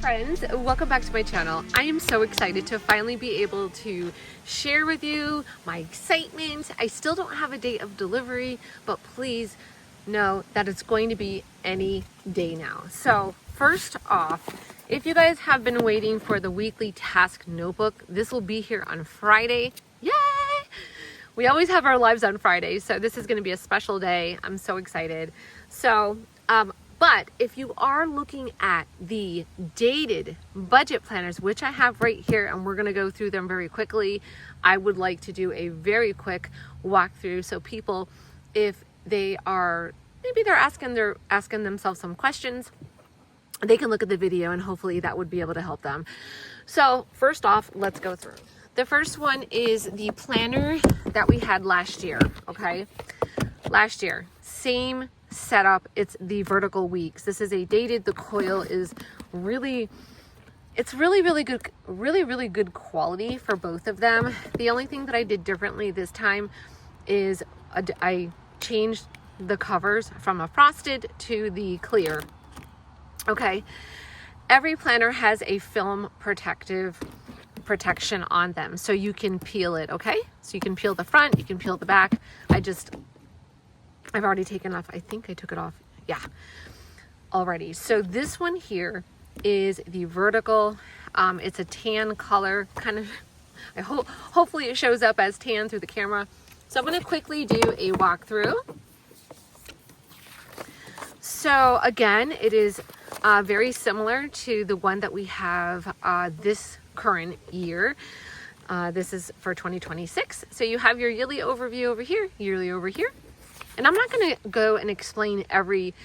friends, welcome back to my channel. I am so excited to finally be able to share with you my excitement. I still don't have a date of delivery, but please know that it's going to be any day now. So first off, if you guys have been waiting for the weekly task notebook, this will be here on Friday. Yay! We always have our lives on Fridays, so this is going to be a special day. I'm so excited. So, but if you are looking at the dated budget planners, which I have right here, and we're going to go through them very quickly, I would like to do a very quick walkthrough so people, if they are, maybe they're asking themselves some questions, they can look at the video and hopefully that would be able to help them. So first off, let's go through. The first one is the planner that we had last year, okay? Last year, same setup. It's the vertical weeks. This is a dated, the coil is really, it's really good, really good quality for both of them. The only thing that I did differently this time is I changed the covers from a frosted to the clear. Okay, every planner has a film protection on them, so you can peel it. Okay, so you can peel the front, you can peel the back. I've already taken off, I think I took it off, yeah, already. So this one here is the vertical. It's a tan color, kind of, hopefully it shows up as tan through the camera. So I'm going to quickly do a walkthrough. So again, it is very similar to the one that we have this current year. This is for 2026. So you have your yearly overview over here, yearly over here. And I'm not going to go and explain every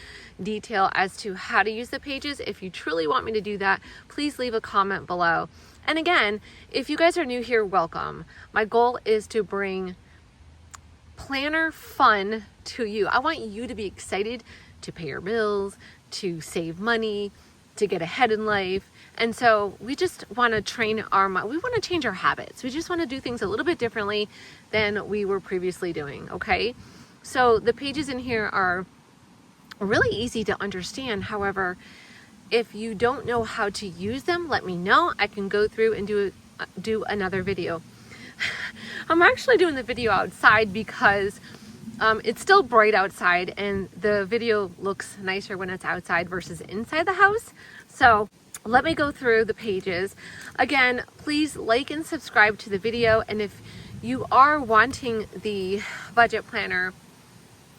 detail as to how to use the pages. If you truly want me to do that, please leave a comment below. And again, if you guys are new here, welcome. My goal is to bring planner fun to you. I want you to be excited to pay your bills, to save money, to get ahead in life. And so we just want to train our mind. We want to change our habits. We just want to do things a little bit differently than we were previously doing, okay? So the pages in here are really easy to understand. However, if you don't know how to use them, let me know. I can go through and do another video. I'm actually doing the video outside because it's still bright outside and the video looks nicer when it's outside versus inside the house. So let me go through the pages. Again, please like and subscribe to the video. And if you are wanting the budget planner,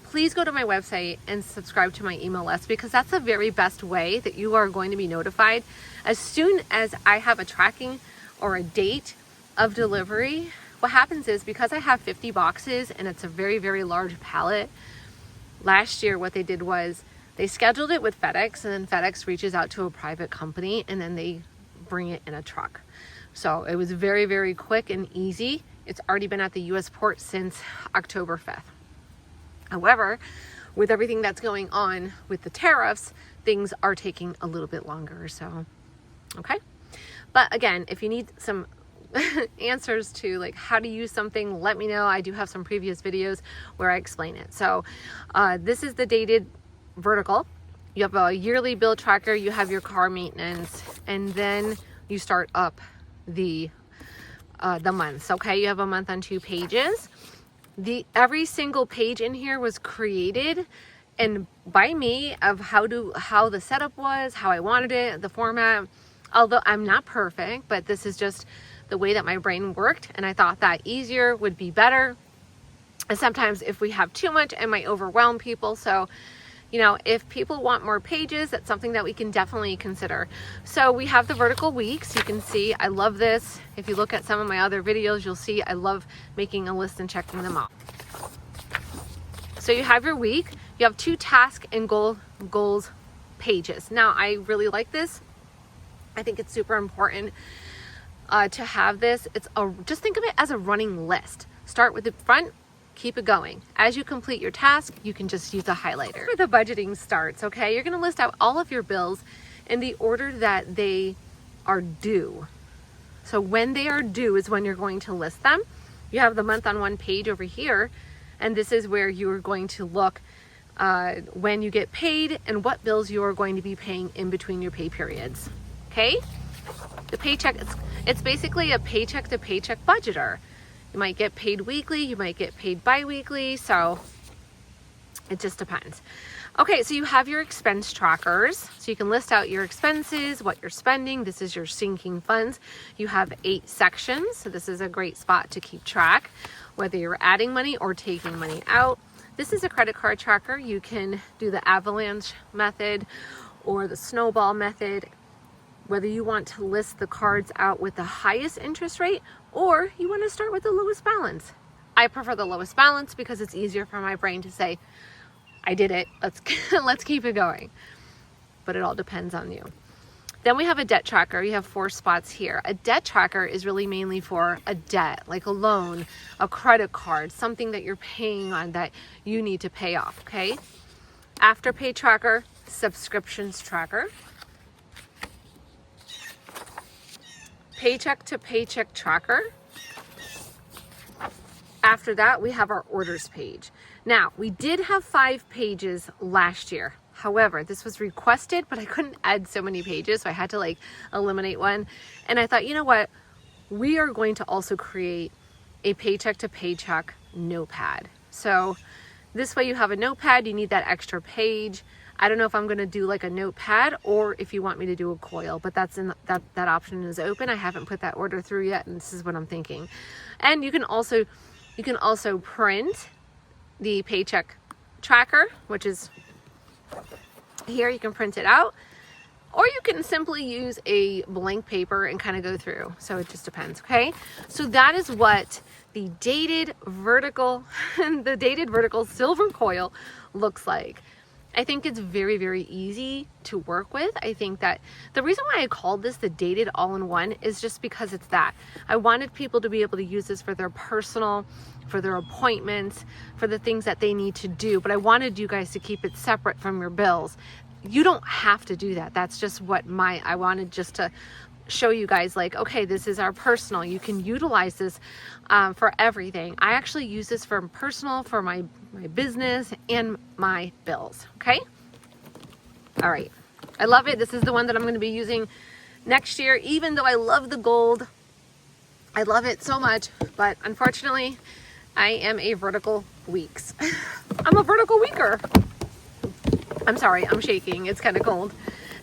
please go to my website and subscribe to my email list, because that's the very best way that you are going to be notified. As soon as I have a tracking or a date of delivery, what happens is, because I have 50 boxes and it's a very large pallet, last year what they did was they scheduled it with FedEx, and then FedEx reaches out to a private company and then they bring it in a truck. So it was very quick and easy. It's already been at the US port since October 5th. However, with everything that's going on with the tariffs, things are taking a little bit longer. So, okay. But again, if you need some answers to like how to use something, let me know. I do have some previous videos where I explain it. So this is the dated vertical. You have a yearly bill tracker, you have your car maintenance, and then you start up the months. Okay, you have a month on 2 pages. Every single page in here was created and by me of how the setup was, how I wanted it, the format. Although I'm not perfect, but this is just the way that my brain worked, and I thought that easier would be better. And sometimes if we have too much, it might overwhelm people. So, you know, if people want more pages, that's something that we can definitely consider. So we have the vertical weeks. You can see I love this. If you look at some of my other videos, you'll see I love making a list and checking them off. So you have your week. You have 2 task and goals pages. Now, I really like this. I think it's super important to have this. Just think of it as a running list. Start with the front, keep it going. As you complete your task, you can just use a highlighter. Where the budgeting starts, okay? You're gonna list out all of your bills in the order that they are due. So when they are due is when you're going to list them. You have the month on 1 page over here, and this is where you are going to look when you get paid and what bills you are going to be paying in between your pay periods. okay? The paycheck, it's basically a paycheck to paycheck budgeter. You might get paid weekly, you might get paid bi-weekly, so it just depends. Okay, so you have your expense trackers. So you can list out your expenses, what you're spending. This is your sinking funds. You have 8 sections, so this is a great spot to keep track, whether you're adding money or taking money out. This is a credit card tracker. You can do the avalanche method or the snowball method, whether you want to list the cards out with the highest interest rate or you want to start with the lowest balance. I prefer the lowest balance because it's easier for my brain to say, I did it, let's keep it going. But it all depends on you. Then we have a debt tracker. You have 4 spots here. A debt tracker is really mainly for a debt, like a loan, a credit card, something that you're paying on that you need to pay off, okay? Afterpay tracker, subscriptions tracker, paycheck to paycheck tracker. After that, we have our orders page. Now, we did have 5 pages last year. However, this was requested, but I couldn't add so many pages, so I had to like eliminate one. And I thought, you know what? We are going to also create a paycheck to paycheck notepad. So this way you have a notepad, you need that extra page. I don't know if I'm going to do like a notepad or if you want me to do a coil, but that option is open. I haven't put that order through yet, and this is what I'm thinking. And you can also print the paycheck tracker, which is here. You can print it out, or you can simply use a blank paper and kind of go through. So it just depends. Okay. So that is what the dated vertical silver coil looks like. I think it's very, very easy to work with. I think that the reason why I called this the dated all-in-one is just because it's that. I wanted people to be able to use this for their personal, for their appointments, for the things that they need to do. But I wanted you guys to keep it separate from your bills. You don't have to do that. That's just what I wanted just to show you guys, like, okay, this is our personal. You can utilize this for everything. I actually use this for personal, for my business and my bills. Okay. All right. I love it. This is the one that I'm going to be using next year, even though I love the gold. I love it so much, but unfortunately I am a vertical weeks. I'm a vertical weaker. I'm sorry. I'm shaking. It's kind of cold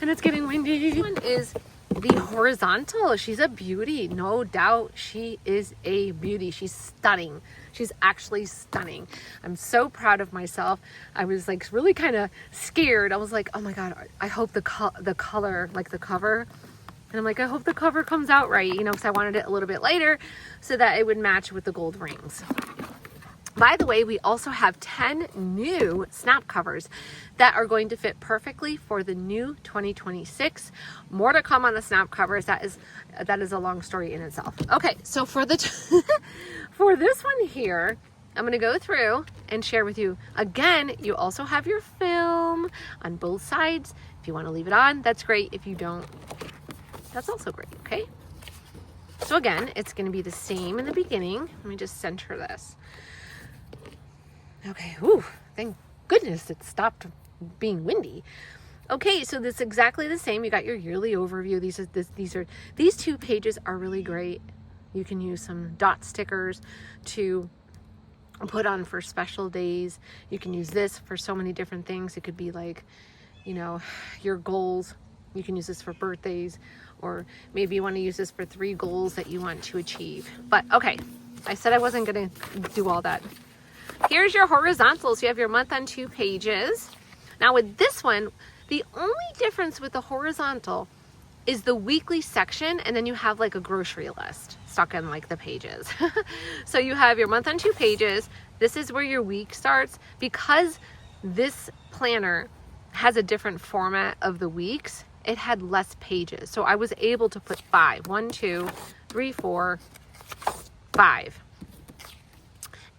and it's getting windy. This one is the horizontal. She's a beauty, no doubt. She is a beauty. She's stunning. She's actually stunning. I'm so proud of myself. I was like really kind of scared. I was like, oh my God, I hope the color, like the cover, and I'm like, I hope the cover comes out right, you know, because I wanted it a little bit lighter so that it would match with the gold rings. By the way, we also have 10 new snap covers that are going to fit perfectly for the new 2026. More to come on the snap covers. That is a long story in itself. Okay, so for the for this one here, I'm going to go through and share with you. Again, you also have your film on both sides. If you want to leave it on, that's great. If you don't, that's also great, okay? So again, it's going to be the same in the beginning. Let me just center this. Okay, whew, thank goodness it stopped being windy. Okay, so this is exactly the same. You got your yearly overview. These 2 pages are really great. You can use some dot stickers to put on for special days. You can use this for so many different things. It could be like, you know, your goals. You can use this for birthdays, or maybe you want to use this for 3 goals that you want to achieve. But okay, I said I wasn't going to do all that. Here's your horizontals. You have your month on 2 pages. Now with this one, the only difference with the horizontal is the weekly section, and then you have like a grocery list stuck in like the pages. So you have your month on 2 pages. This is where your week starts. Because this planner has a different format of the weeks, it had less pages. So I was able to put 5. 1, 2, 3, 4, 5.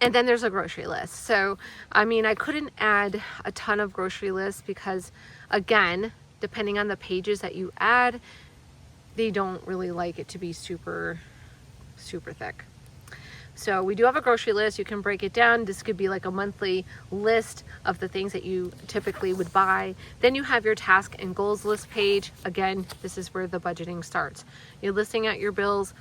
And then there's a grocery list. So, I mean, I couldn't add a ton of grocery lists because, again, depending on the pages that you add, they don't really like it to be super, super thick. So we do have a grocery list. You can break it down. This could be like a monthly list of the things that you typically would buy. Then you have your task and goals list page. Again, this is where the budgeting starts. You're listing out your bills.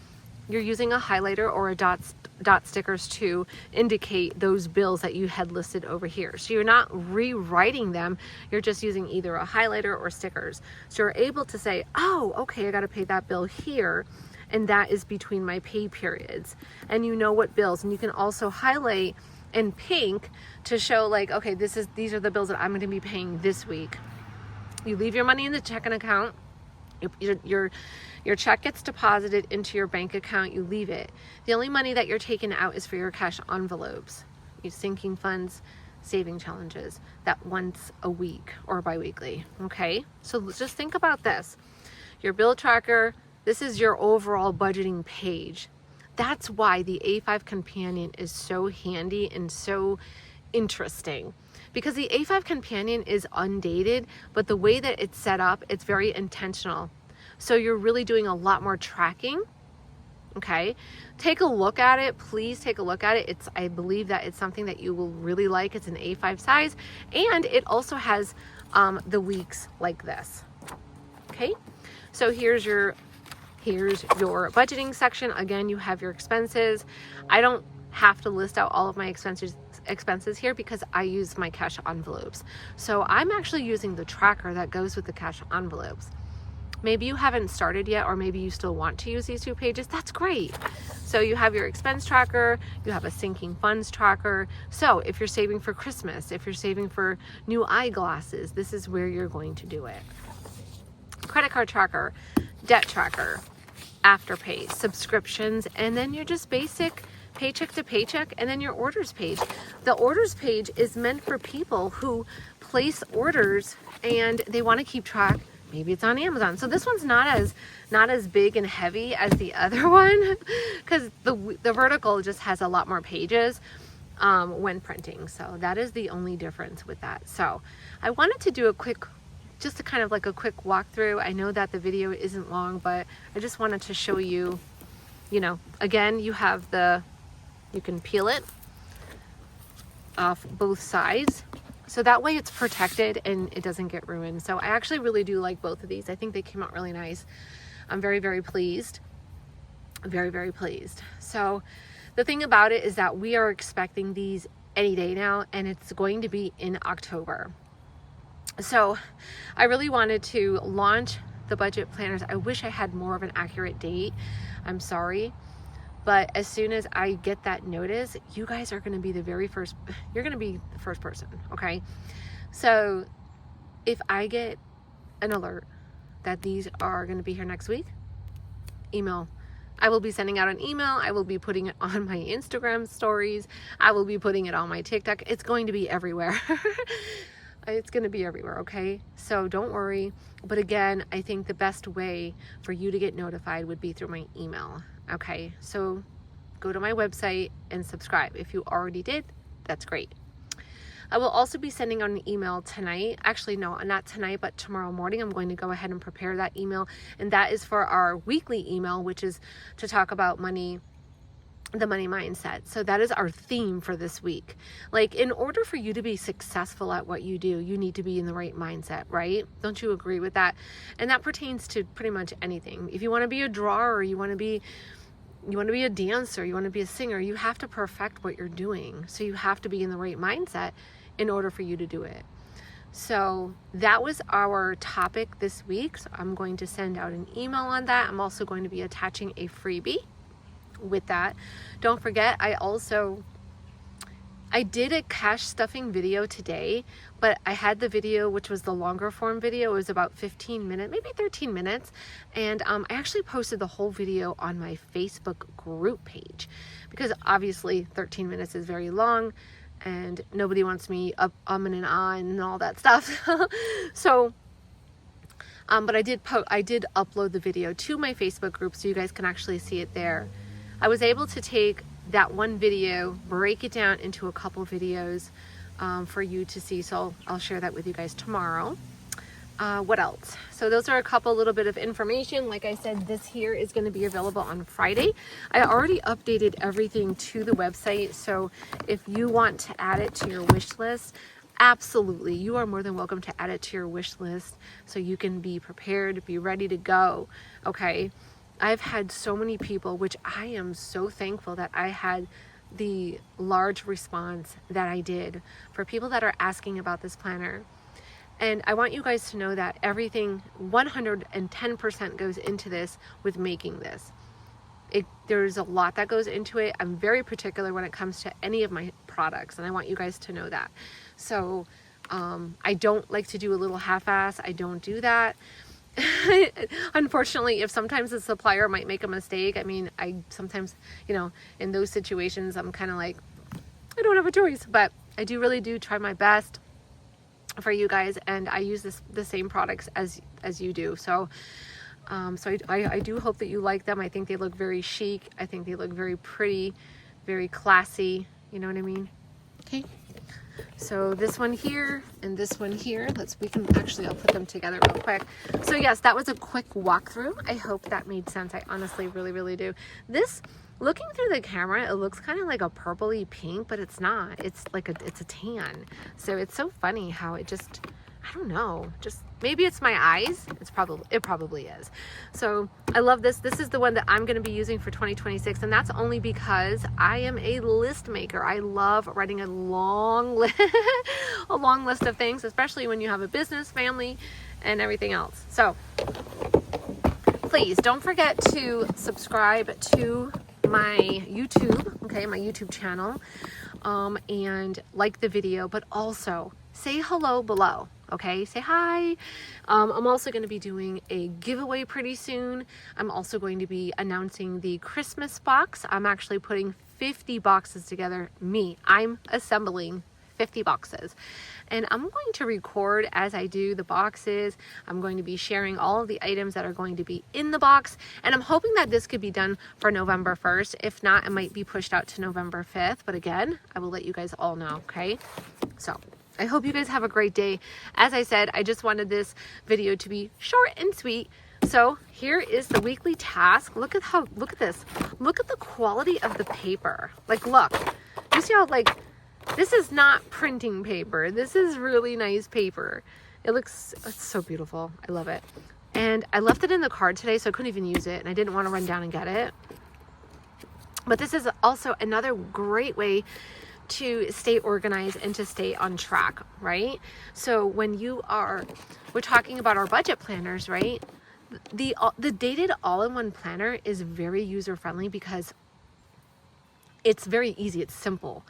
You're using a highlighter or a dot stickers to indicate those bills that you had listed over here. So you're not rewriting them. You're just using either a highlighter or stickers. So you're able to say, oh, okay, I got to pay that bill here. And that is between my pay periods. And you know what bills, and you can also highlight in pink to show like, okay, these are the bills that I'm going to be paying this week. You leave your money in the checking account. Your check gets deposited into your bank account. You leave it. The only money that you're taking out is for your cash envelopes, your sinking funds, saving challenges, that once a week or bi-weekly. Okay, so just think about this. Your bill tracker. This is your overall budgeting page. That's why the A5 Companion is so handy and so interesting, because the A5 Companion is undated, but the way that it's set up, it's very intentional. So you're really doing a lot more tracking. Okay, take a look at it. Please take a look at it. I believe that it's something that you will really like. It's an A5 size, and it also has the weeks like this. Okay, so here's your budgeting section. Again, you have your expenses. I don't have to list out all of my expenses here because I use my cash envelopes. So I'm actually using the tracker that goes with the cash envelopes. Maybe you haven't started yet, or maybe you still want to use these two pages. That's great. So you have your expense tracker, you have a sinking funds tracker. So if you're saving for Christmas, if you're saving for new eyeglasses, this is where you're going to do it. Credit card tracker, debt tracker, Afterpay, subscriptions, and then your just basic paycheck to paycheck, and then your orders page. The orders page is meant for people who place orders and they want to keep track. Maybe it's on Amazon. So this one's not as big and heavy as the other one, because the vertical just has a lot more pages when printing. So that is the only difference with that. So I wanted to do a quick walkthrough. I know that the video isn't long, but I just wanted to show you, again, you can peel it off both sides. So that way it's protected and it doesn't get ruined. So I actually really do like both of these. I think they came out really nice. I'm very, very pleased. Very, very pleased. So the thing about it is that we are expecting these any day now, and it's going to be in October. So I really wanted to launch the budget planners. I wish I had more of an accurate date. I'm sorry. But as soon as I get that notice, you guys are going to be you're going to be the first person. Okay. So if I get an alert that these are going to be here next week, email. I will be sending out an email. I will be putting it on my Instagram stories. I will be putting it on my TikTok. It's going to be everywhere. It's going to be everywhere, okay? So don't worry. But again, I think the best way for you to get notified would be through my email, okay? So go to my website and subscribe. If you already did, that's great. I will also be sending out an email tonight. Actually, no, not tonight, but tomorrow morning. I'm going to go ahead and prepare that email. And that is for our weekly email, which is to talk about money, the money mindset. So that is our theme for this week. Like, in order for you to be successful at what you do, you need to be in the right mindset, right? Don't you agree with that? And that pertains to pretty much anything. If you want to be a drawer, you want to be a dancer, you want to be a singer, you have to perfect what you're doing. So you have to be in the right mindset in order for you to do it. So that was our topic this week. So I'm going to send out an email on that. I'm also going to be attaching a freebie with that. Don't forget, I did a cash stuffing video today, but I had the video, which was the longer form video. It was about 15 minutes, maybe 13 minutes. And I actually posted the whole video on my Facebook group page, because obviously 13 minutes is very long and nobody wants me and and all that stuff. So, but I did upload the video to my Facebook group so you guys can actually see it there. I was able to take that one video, break it down into a couple videos for you to see. So I'll share that with you guys tomorrow. What else? So those are a couple little bit of information. Like I said, this here is going to be available on Friday. I already updated everything to the website. So if you want to add it to your wish list, absolutely, you are more than welcome to add it to your wish list so you can be prepared, be ready to go. Okay. I've had so many people, which I am so thankful that I had the large response that I did for people that are asking about this planner. And I want you guys to know that everything 110% goes into this with making this. There's a lot that goes into it. I'm very particular when it comes to any of my products, and I want you guys to know that. So I don't like to do a little half-ass. I don't do that. Unfortunately, if sometimes the supplier might make a mistake, I mean, I sometimes, you know, in those situations, I'm kind of like, I don't have a choice, but I really do try my best for you guys, and I use the same products as you do. So I do hope that you like them. I think they look very chic. I think they look very pretty, very classy. You know what I mean? Okay. So this one here and this one here, I'll put them together real quick. So yes, that was a quick walkthrough. I hope that made sense. I honestly really do. This, looking through the camera, it looks kind of like a purpley pink, but it's not. It's like it's a tan. So it's so funny how it just, I don't know, just maybe it's my eyes. It probably is. So I love this. This is the one that I'm going to be using for 2026, and that's only because I am a list maker. I love writing a long list of things, especially when you have a business, family, and everything else. So please don't forget to subscribe to my YouTube, okay, my YouTube channel, and like the video, but also say hello below. Okay, say hi. I'm also going to be doing a giveaway pretty soon. I'm also going to be announcing the Christmas box. I'm actually putting 50 boxes together. I'm assembling 50 boxes. And I'm going to record as I do the boxes. I'm going to be sharing all of the items that are going to be in the box. And I'm hoping that this could be done for November 1st. If not, it might be pushed out to November 5th. But again, I will let you guys all know, okay? So I hope you guys have a great day. As I said, I just wanted this video to be short and sweet. So here is the weekly task. Look at this. Look at the quality of the paper. Like, look, you see how, like, this is not printing paper. This is really nice paper. It's so beautiful. I love it. And I left it in the car today, so I couldn't even use it, and I didn't want to run down and get it. But this is also another great way to stay organized and to stay on track, right? So when we're talking about our budget planners, right? The dated all-in-one planner is very user-friendly because it's very easy. It's simple.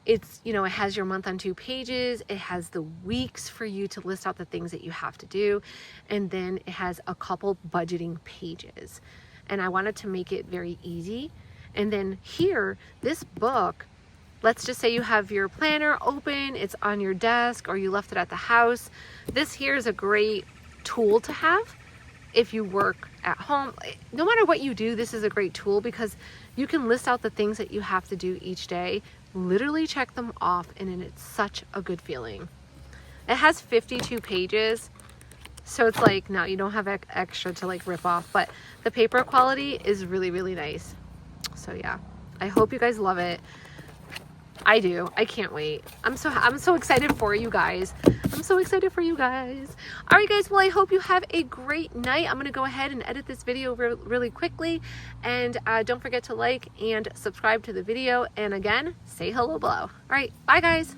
It's, you know, it has your month on 2 pages. It has the weeks for you to list out the things that you have to do. And then it has a couple budgeting pages. And I wanted to make it very easy. And then here, this book, let's just say you have your planner open, it's on your desk, or you left it at the house. This here is a great tool to have if you work at home. No matter what you do, this is a great tool because you can list out the things that you have to do each day, literally check them off, and then it's such a good feeling. It has 52 pages, so it's like, no, you don't have extra to like rip off, but the paper quality is really nice. So yeah, I hope you guys love it. I do. I can't wait. I'm so excited for you guys. I'm so excited for you guys. All right, guys. Well, I hope you have a great night. I'm going to go ahead and edit this video really quickly. And don't forget to like and subscribe to the video. And again, say hello below. All right. Bye, guys.